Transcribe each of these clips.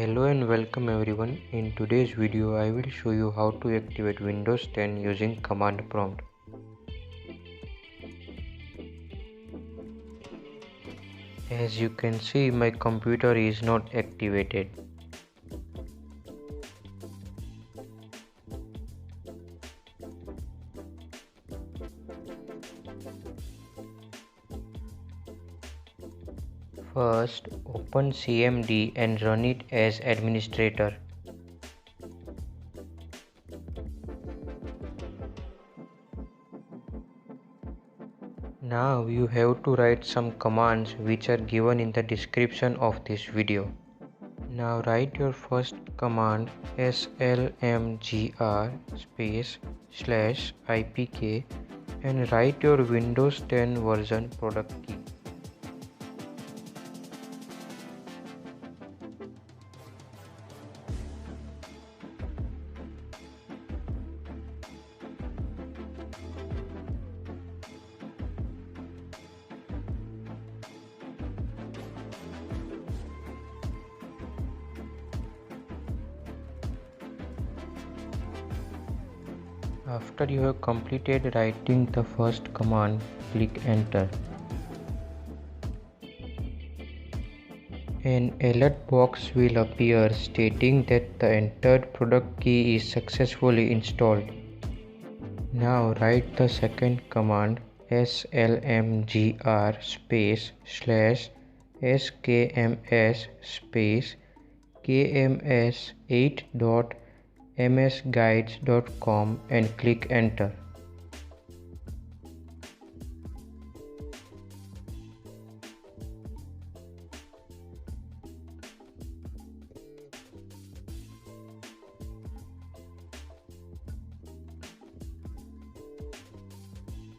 Hello and welcome everyone. In today's video I will show you how to activate Windows 10 using command prompt. As you can see, my computer is not activated. First, open CMD and run it as administrator. Now you have to write some commands which are given in the description of this video. Now write your first command slmgr /IPK and write your Windows 10 version product key. After you have completed writing the first command, click enter. An alert box will appear stating that the entered product key is successfully installed. Now write the second command slmgr /skms kms8.msguides.com and click enter.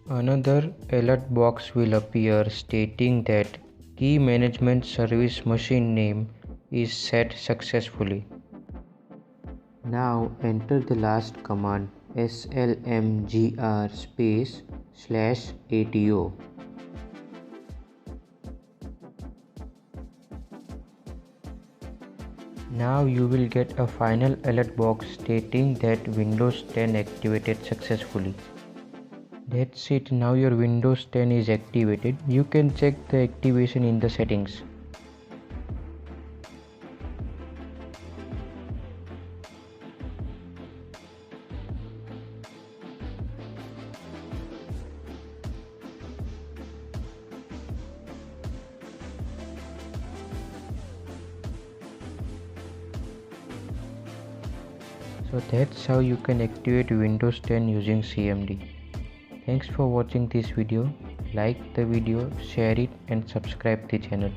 Another alert box will appear stating that key management service machine name is set successfully. Now enter the last command slmgr /ATO. Now you will get a final alert box stating that Windows 10 activated successfully. That's it. Now your Windows 10 is activated. You can check the activation in the settings. So that's how you can activate Windows 10 using CMD. Thanks for watching this video. Like the video, share it and subscribe the channel.